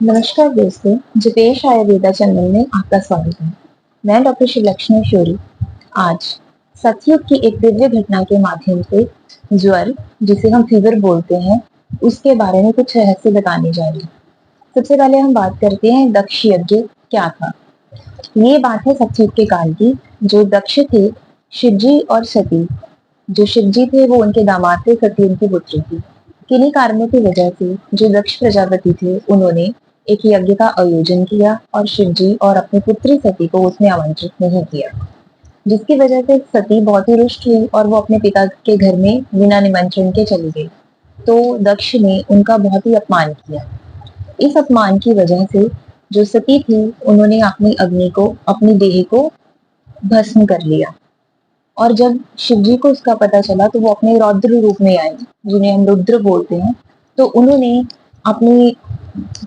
नमस्कार दोस्तों, जितेश आयुर्वेदा चैनल में आपका स्वागत है। मैं डॉक्टर शिवलक्ष्मी शोरी आज सतयुग की एक दिव्य घटना के माध्यम से ज्वर, जिसे हम फीवर बोलते हैं, उसके बारे में कुछ रहस्य बताने जा रही हूँ। सबसे पहले हम बात करते हैं दक्ष यज्ञ क्या था। ये बात है सतयुग के काल की। जो दक्ष थे, शिवजी और सती। जो शिवजी थे वो उनके दामाद थे, सती उनकी पुत्री थी। किन्हीं कारणों की वजह से जो दक्ष प्रजापति थे उन्होंने एक यज्ञ का आयोजन किया और शिवजी और अपनी पुत्री सती को उसमें आमंत्रित नहीं किया, जिसकी वजह से सती बहुत ही रुष्ट हुई और वो अपने पिता के घर में बिना निमंत्रण के चली गई। तो दक्ष ने उनका बहुत ही अपमान किया। इस अपमान की वजह से जो सती थी उन्होंने अपनी अग्नि को, अपनी देह को भस्म कर लिया। और जब शिवजी को उसका पता चला तो वो अपने रौद्र रूप में आए, जिन्हें हम रुद्र बोलते हैं। तो उन्होंने अपनी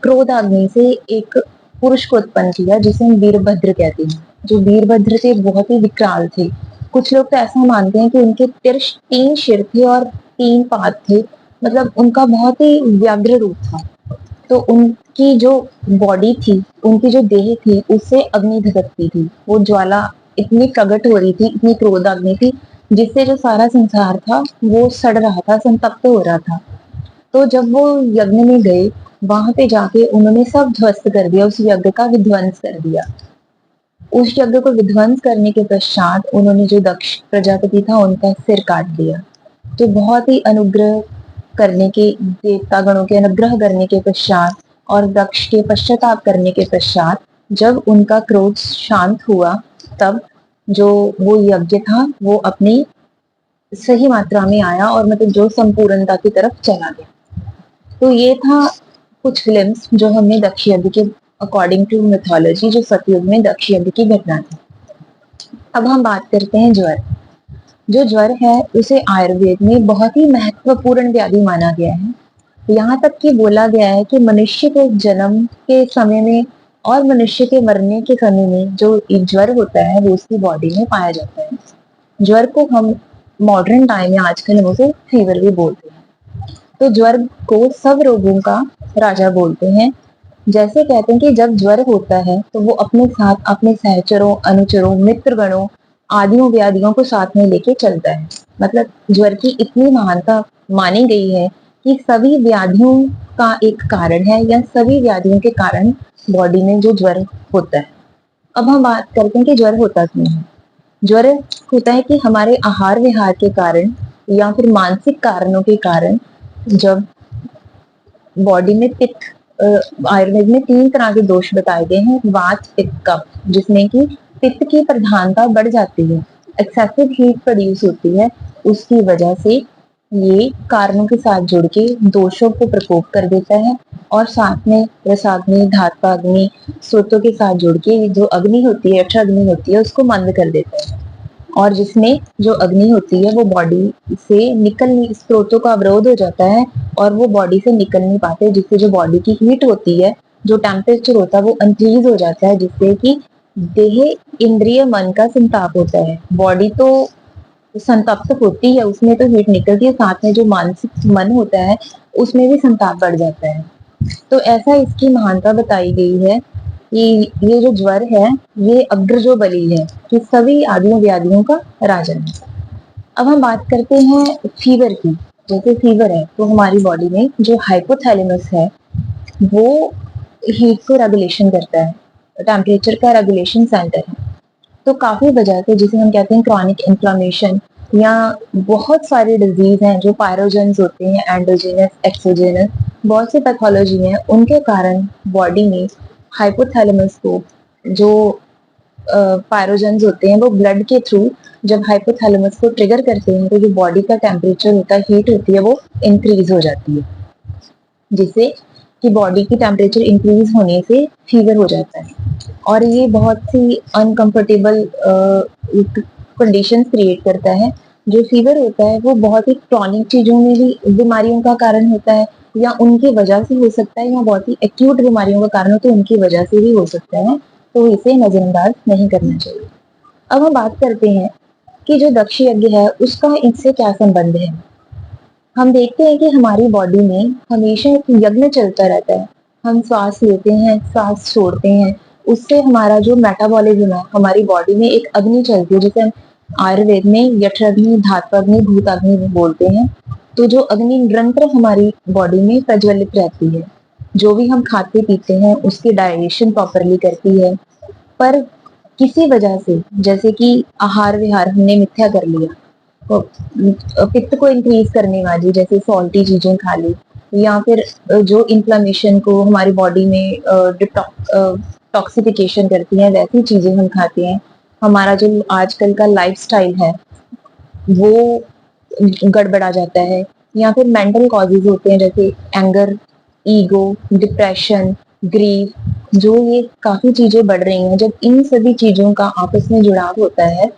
क्रोध अग्नि से एक पुरुष को उत्पन्न किया जिसे हम वीरभद्र कहते हैं। जो वीरभद्र थे बहुत ही विकराल थे। कुछ लोग तो ऐसा मानते हैं कि उनके तीन सिर थे और तीन पाद थे, मतलब उनका बहुत ही व्याघ्र रूप था। तो उनकी जो बॉडी थी, उनकी जो देह थी, उससे अग्नि धधकती थी। वो ज्वाला इतनी प्रकट हो रही थी, इतनी क्रोधाग्नि थी, जिससे जो सारा संसार था वो सड़ रहा था, संतप्त हो रहा था। तो जब वो यज्ञ में गए, वहां पे जाके उन्होंने सब ध्वस्त कर दिया, उस यज्ञ का विध्वंस कर दिया। उस यज्ञ को विध्वंस करने के पश्चात उन्होंने जो दक्ष प्रजापति था उनका सिर काट दिया। तो बहुत ही अनुग्रह करने के, देवता गणों के अनुग्रह करने के पश्चात और दक्ष के पश्चाताप करने के पश्चात जब उनका क्रोध शांत हुआ, तब जो वो यज्ञ था वो अपनी सही मात्रा में आया और मतलब जो संपूर्णता की तरफ चला गया। तो ये था कुछ फिल्म्स जो हमने दक्ष यज्ञ के अकॉर्डिंग टू मिथोलॉजी, जो सतयुग में दक्ष यज्ञ की घटना थी। अब हम बात करते हैं ज्वर। जो ज्वर है उसे आयुर्वेद में बहुत ही महत्वपूर्ण व्याधि माना गया है। यहाँ तक कि बोला गया है कि मनुष्य के जन्म के समय में और मनुष्य के मरने के समय में जो ज्वर होता है वो उसकी बॉडी में पाया जाता है। ज्वर को हम मॉडर्न टाइम में आजकल हम उसे फीवर भी बोलते हैं। तो ज्वर को सब रोगों का राजा बोलते हैं। जैसे कहते हैं कि जब ज्वर होता है तो वो अपने साथ अपने सहचरों, अनुचरों, मित्रगणों आदियों व्याधियों को साथ में लेके चलता है। मतलब ज्वर की इतनी महानता मानी गई है कि सभी व्याधियों का एक कारण है, या सभी व्याधियों के कारण बॉडी में जो ज्वर होता है। अब हम बात करते हैं कि ज्वर होता क्यों है। ज्वर होता है कि हमारे आहार विहार के कारण या फिर मानसिक कारणों के कारण जब बॉडी में पित्त, आयुर्वेद में तीन तरह के दोष बताए गए हैं, वात, पित्त, कफ, जिसमें कि पित्त की प्रधानता बढ़ जाती है, एक्सेसिव हीट प्रोड्यूस होती है। उसकी वजह से ये कारणों के साथ जुड़ के दोषों को प्रकोप कर देता है और साथ में रसाग्नि, धात्वाग्नि, स्रोतों के साथ जुड़ के जो अग्नि होती है, अक्षा अग्नि होती है, उसको मंद कर देता है। और जिसमें जो अग्नि होती है वो बॉडी से निकल नहीं, स्रोतों का अवरोध हो जाता है और वो बॉडी से निकल नहीं पाते, जिससे जो बॉडी की हीट होती है, जो टेम्परेचर होता है वो इंक्रीज हो जाता है, जिससे कि देह, इंद्रिय, मन का संताप होता है। बॉडी तो संतप्त होती है, उसमें तो हीट निकलती है, साथ में जो मानसिक मन होता है उसमें भी संताप बढ़ जाता है। तो ऐसा इसकी महानता बताई गई है कि ये जो ज्वर है ये अग्र जो बलि है, कि सभी आदियों व्याधियों का राजा है। अब हम बात करते हैं फीवर की। जैसे फीवर है तो हमारी बॉडी में जो हाइपोथैलेमस है वो हीट को रेगुलेशन करता है, टेम्परेचर का रेगुलेशन सेंटर है। तो काफी वजह से जिसे हम कहते हैं क्रॉनिक इन्फ्लामेशन, या बहुत सारे डिजीज हैं जो पायरोजेंस होते हैं, एंडोजेनस, एक्सोजेनस, बहुत से पैथोलॉजी हैं, उनके कारण बॉडी में हाइपोथैलेमस को जो पायरोजेंस होते हैं वो ब्लड के थ्रू जब हाइपोथैलेमस को ट्रिगर करते हैं तो जो बॉडी का टेम्परेचर होता है, हीट होती है, वो इंक्रीज हो जाती है, जिससे कि बॉडी की टेम्परेचर इंक्रीज होने से फीवर हो जाता है। और ये बहुत सी अनकंफर्टेबल कंडीशंस क्रिएट करता है। जो फीवर होता है वो बहुत ही क्रॉनिक चीजों में भी बीमारियों का कारण होता है, या उनकी वजह से हो सकता है, या बहुत ही एक्यूट बीमारियों का कारण हो तो उनकी वजह से भी हो सकता है। तो इसे नजरअंदाज नहीं करना चाहिए। अब हम बात करते हैं कि जो दक्ष यज्ञ है उसका इससे क्या संबंध है। हम देखते हैं कि हमारी बॉडी में हमेशा एक यज्ञ चलता रहता है। हम सांस लेते हैं, सांस छोड़ते हैं, उससे हमारा जो मेटाबॉलिज्म है, हमारी बॉडी में एक अग्नि चलती है, जिसे हम आयुर्वेद में यक्षाग्नि, धात्वाग्नि, भूताग्नि बोलते हैं। तो जो अग्नि निरंतर हमारी बॉडी में प्रज्वलित रहती है, जो भी हम खाते पीते हैं उसकी डाइजेशन प्रॉपरली करती है। पर किसी वजह से, जैसे कि आहार विहार हमने मिथ्या कर लिया, तो पित्त को इंक्रीज करने वाली जैसे सॉल्टी चीजें खा ली, या फिर जो इन्फ्लेमेशन को हमारी बॉडी में टॉक्सिफिकेशन करती है वैसी चीजें हम खाते हैं। हमारा जो आजकल का लाइफस्टाइल है वो गड़बड़ा जाता है, या फिर मेंटल कॉजेज होते हैं जैसे एंगर, ईगो, डिप्रेशन, ग्रीफ, जो ये काफी चीजें बढ़ रही हैं। जब इन सभी चीजों का आपस में जुड़ाव होता है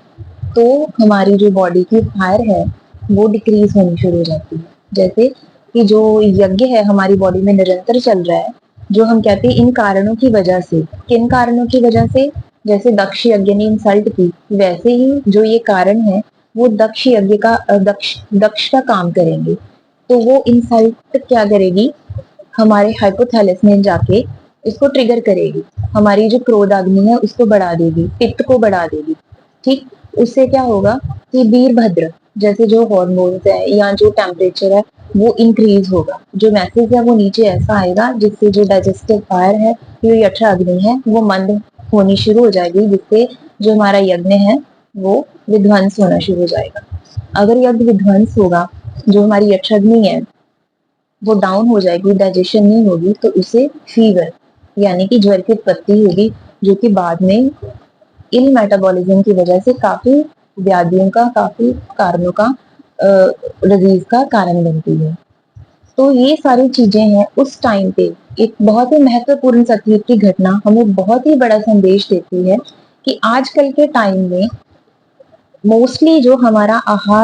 तो हमारी जो बॉडी की फायर है वो डिक्रीज होनी शुरू हो जाती है। जैसे कि जो यज्ञ है हमारी बॉडी में निरंतर चल रहा है, जो हम कहते हैं इन कारणों की वजह से, किन कारणों की वजह से, जैसे दक्ष यज्ञ ने इंसल्ट की, वैसे ही जो ये कारण है वो दक्ष यज्ञ का दक्ष का काम करेंगे। तो वो इंसल्ट क्या करेगी, हमारे हाइपोथैलेमस में जाके इसको ट्रिगर करेगी, हमारी जो क्रोधाग्नि है उसको बढ़ा देगी, पित्त को बढ़ा देगी। ठीक, उससे क्या होगा कि वीरभद्र जैसे जो हॉर्मोन्स है या जो टेम्परेचर है वो इंक्रीज होगा, जो मैसेज है वो नीचे ऐसा आएगा जिससे जो डाइजेस्टिव फायर है, जो यक्ष अग्नि है वो मंद होनी शुरू हो जाएगी, जिससे जो हमारा यज्ञ है वो विध्वंस होना शुरू हो जाएगा। अगर यज्ञ विध्वंस होगा, जो हमारी यक्ष अग्नि है वो डाउन हो जाएगी, डाइजेशन नहीं होगी, तो उसे फीवर यानी कि ज्वर की उत्पत्ति होगी, जो कि बाद में इल मेटाबॉलिज्म की वजह से काफी व्याधियों का, काफी कारणों का, डिजीज का कारण बनती है। तो ये सारी चीजें हैं उस टाइम पे। एक बहुत ही महत्वपूर्ण सतयुग की घटना हमें बहुत ही बड़ा संदेश देती है कि आजकल के टाइम में मोस्टली जो हमारा आहार